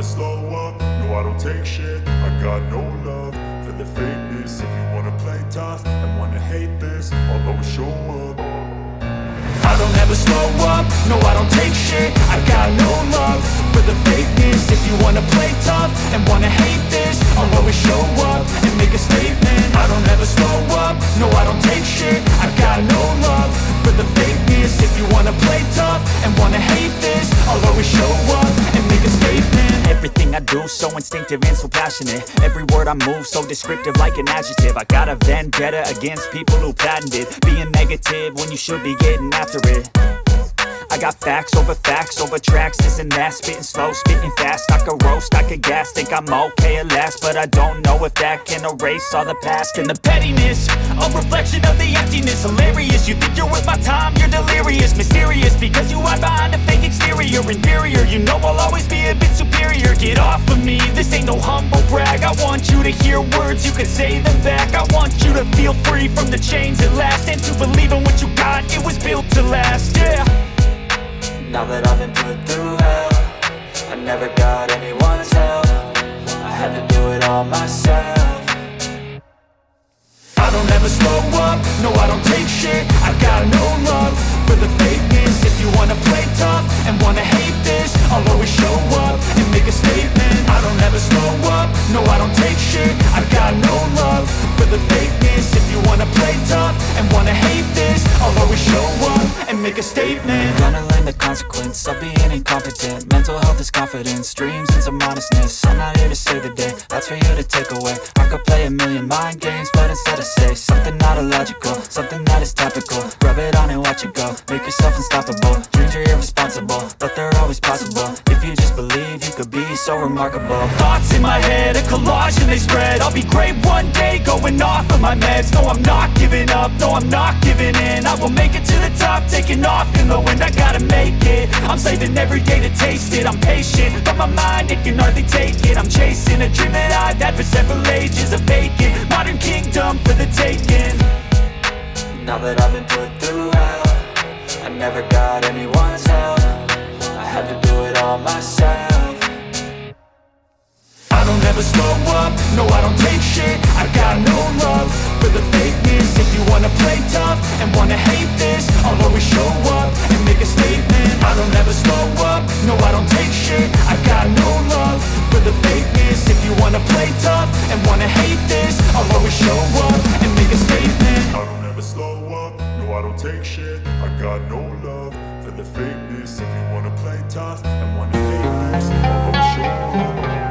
slow up, no I don't take shit. I got no love for the fakeness. If you wanna play tough and wanna hate this, I'll always show up. I don't ever slow up, no I don't take shit. I got no love for the fakeness. If you wanna play tough and wanna hate this, I'll always show up and make a statement. I don't ever slow up, no I don't take shit. I got no love for the fakeness. If you wanna play tough and wanna hate this, I'll always show up and make a statement. Everything I do so instinctive and so passionate. Every word I move so descriptive like an adjective. I got a vendetta against people who patented being negative when you should be getting after it. I got facts over tracks, this and that. Spitting slow, spitting fast. I could roast, I could gas. Think I'm okay at last, but I don't know if that can erase all the past. And the pettiness, a reflection of the emptiness. Hilarious, you think you're worth my time, you're delirious. Mysterious, because you hide behind a fake exterior. Inferior, you know I'll always be a bit superior. Get off of me, this ain't no humble brag. I want you to hear words, you can say them back. I want you to feel free from the chains at last, and to believe in what you got, it was built to last, yeah. Now that I've been put through hell, I never got anyone's help. I had to do it all myself. I don't ever slow up, no I don't take shit. I got no love for the fakeness. If you wanna play tough and wanna hate this, I'll always show up and make a statement. I don't ever slow up, no I don't take shit. I got no love for the fakeness. If you wanna play tough and wanna hate this, I'll always show up and make a statement. Gonna learn the consequence of being incompetent. Mental health is confidence, dreams and some honestness. I'm not here to save the day, that's for you to take away. I could play a million mind games, but instead I say something not illogical, something that is topical. Rub it on and watch it go, make yourself unstoppable. Dreams are irresponsible, but they're always possible. If you just believe, you could be so remarkable. Thoughts in my head, a collage and they spread. I'll be great one day, going off of my meds. No, I'm not giving up, no, I'm not giving in. I will make it to the top, taking off in the wind. I gotta make it, I'm saving every day to taste it. I'm patient, but my mind, it can hardly take it. I'm chasing a dream that I've had for several ages. A vacant, modern kingdom for the taking. Now that I've been put through hell, I never got anyone's help. I had to do it all myself. I don't ever slow up, no I don't take shit. I got no love for the fakeness. If you wanna play tough and wanna hate this, I'll always show up and make a statement. I don't ever slow up, no I don't take shit. I got no love for the fakeness. If you wanna play tough and wanna hate this, I'll always show up and make a statement. I don't ever slow up, no I don't take shit. I got no love for the fakeness. If you wanna play tough and wanna hate this, I'll always show up.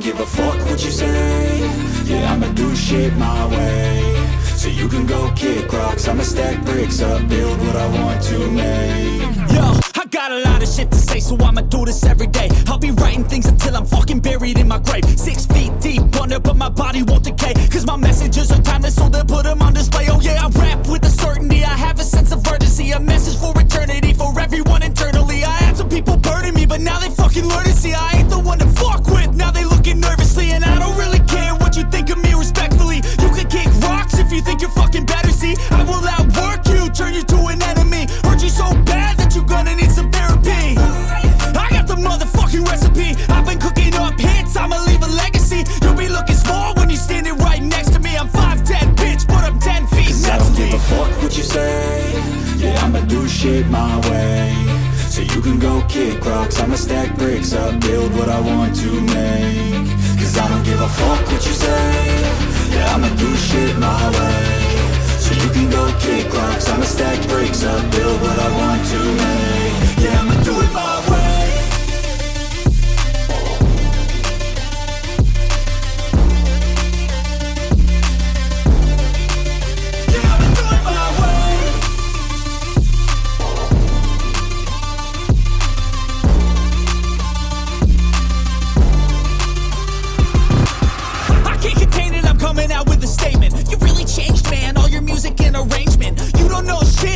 don't give a fuck what you say. Yeah, I'ma do shit my way. So you can go kick rocks, I'ma stack bricks up, build what I want to make. Yo, I got a lot of shit to say, so I'ma do this every day. I'll be writing things until I'm fucking buried in my grave. 6 feet deep under, but my body won't decay. Cause my messages are timeless, so they'll put them on display. Oh yeah, I rap with a certainty, I have a sense of urgency. A message for eternity, for everyone internally. I had some people burning me, but now they fucking learn to see I ain't the one to fuck with, now they looking nervously. And I don't really care what you think of me respectfully. You can kick rocks if you think you're fucking better, see. I will outwork you, turn you to an enemy. Hurt you so bad that you're gonna need some therapy. I got the motherfucking recipe. I've been cooking up hits, I'ma leave a legacy. You'll be looking small when you're standing right next to me. I'm 5'10", bitch, but I'm 10 feet. Cause I don't give a fuck what you say. Yeah, I'ma do shit my way. So you can go kick rocks, I'ma stack bricks up, build what I want to make. Cause I don't give a fuck what you say. Yeah, I'ma do shit my way. So you can go kick rocks, I'ma stack bricks up, build what I want to make. Yeah, I'ma do it my way.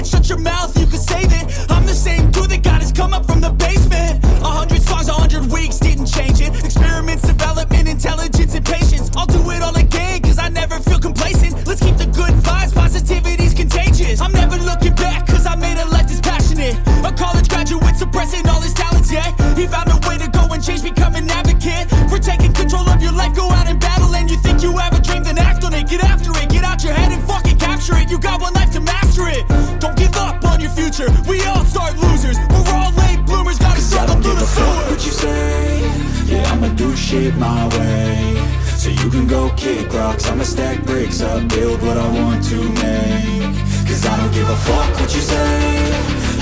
Shut your mouth, you can save it. I'm the same dude that got his come up from the basement. 100 songs, 100 weeks, didn't change it. Experiments, development, intelligence, and patience. I'll do it all again, cause I never feel complacent. Let's keep the good vibes, positivity's contagious. I'm never looking back, cause I made a life that's passionate. A college graduate suppressing all his talents, yeah. He found a way to go and change, become an advocate. For taking control of your life, go out and battle. And you think you have a dream, then act on it. Get after it, get out your head and fucking capture it. You got one life to master it. Don't give up on your future, we all start losers. We're all late bloomers, gotta struggle through the sewer. What you say? Yeah, I'ma do shit my way. So you can go kick rocks, I'ma stack bricks up, build what I want to make. Cause I don't give a fuck what you say.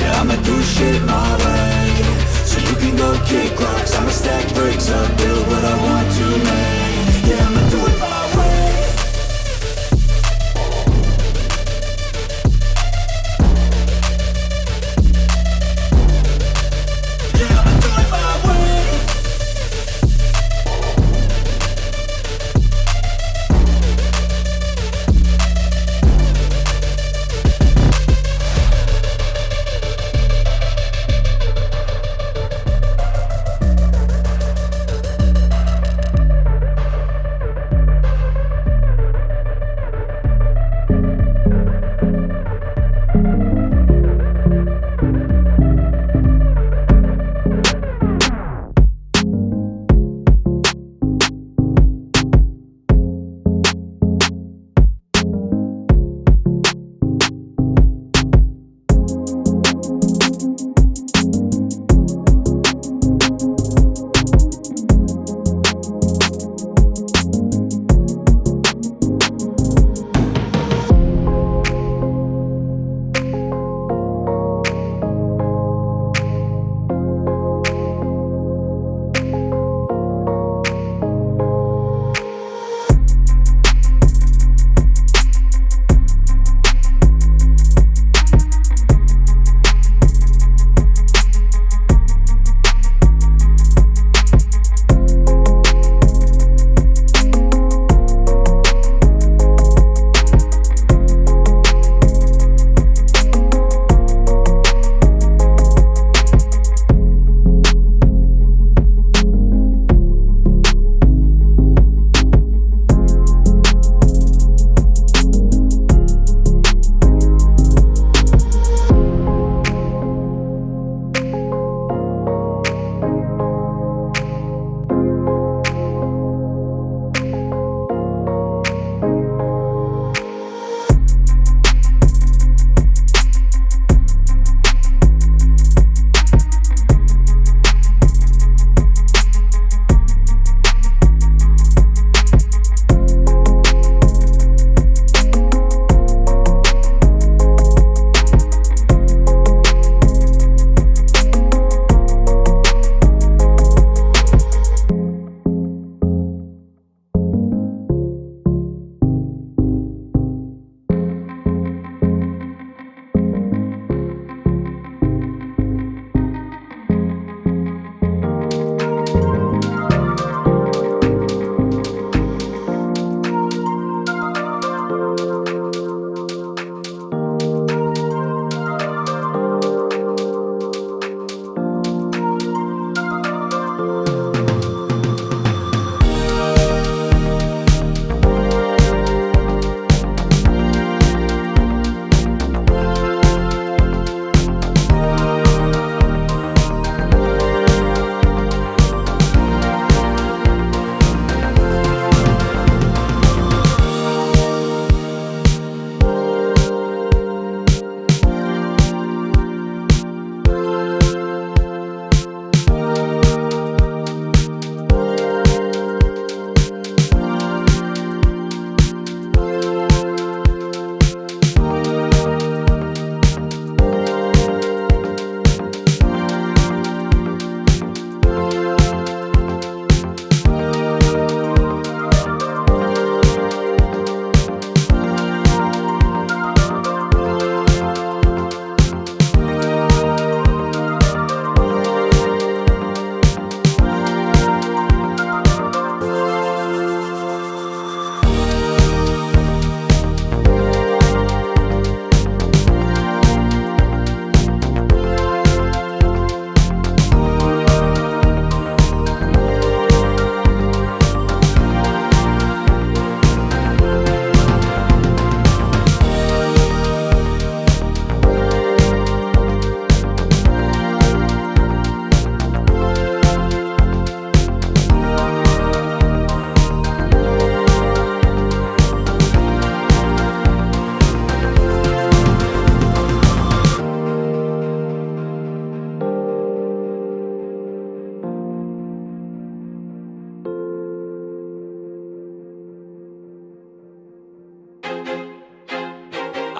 Yeah, I'ma do shit my way. So you can go kick rocks, I'ma stack bricks up, build what I want to make. Yeah, I'ma do it my way.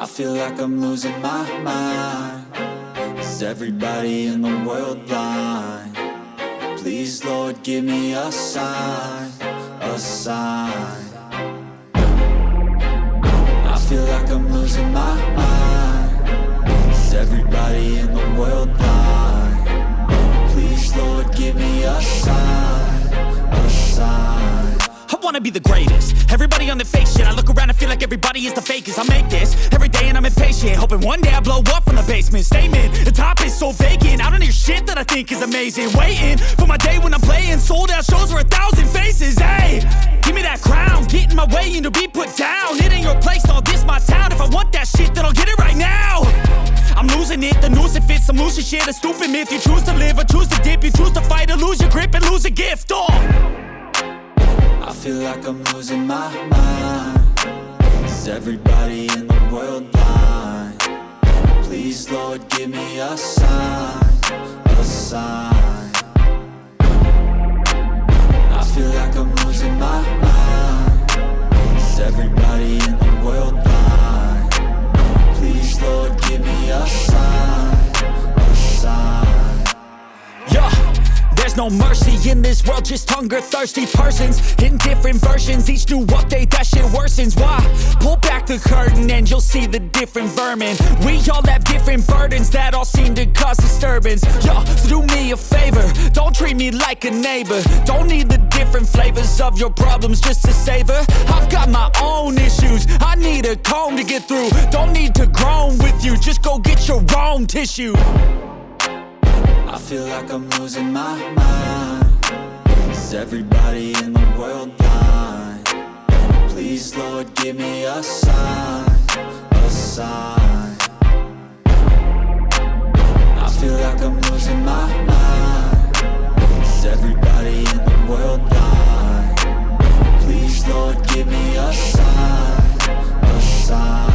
I feel like I'm losing my mind. Is everybody in the world blind? Please, Lord, give me a sign, a sign. I feel like I'm losing my mind. Is everybody in the world blind? Please, Lord, give me a sign, a sign. I wanna be the greatest. Everybody on the fake shit. I look around and feel like everybody is the fakest. I make this every day and I'm impatient, hoping one day I blow up from the basement. Statement, the top is so vacant. I don't hear shit that I think is amazing. Waiting for my day when I'm playing sold out shows for 1,000 faces. Hey, give me that crown, get in my way and to be put down. It ain't your place, all this my town. If I want that shit, then I'll get it right now. I'm losing it, the noose it fits. I'm losing shit, a stupid myth. You choose to live or choose to dip. You choose to fight or lose your grip and lose a gift. I feel like I'm losing my mind. Is everybody in the world blind? Please, Lord, give me a sign, a sign. I feel like I'm losing my mind. Is everybody in the world blind? Please, Lord, give me a sign, a sign. Yeah. There's no mercy in this world, just hunger-thirsty persons in different versions. Each new update, that shit worsens. Why? Pull back the curtain and you'll see the different vermin. We all have different burdens that all seem to cause disturbance. Yo, so do me a favor, don't treat me like a neighbor. Don't need the different flavors of your problems just to savor. I've got my own issues, I need a comb to get through. Don't need to groan with you, just go get your own tissue. I feel like I'm losing my mind. Is everybody in the world blind? Please, Lord, give me a sign, a sign. I feel like I'm losing my mind. Is everybody in the world blind? Please, Lord, give me a sign, a sign.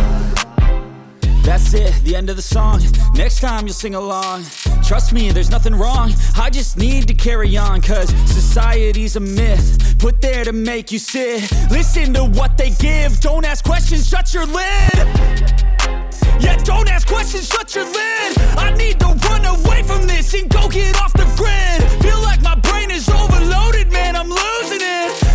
That's it, the end of the song. Next time you'll sing along. Trust me, there's nothing wrong. I just need to carry on, cause society's a myth put there to make you sit. Listen to what they give. Don't ask questions, shut your lid. Yeah, don't ask questions, shut your lid. I need to run away from this and go get off the grid. Feel like my brain is overloaded, man, I'm losing it.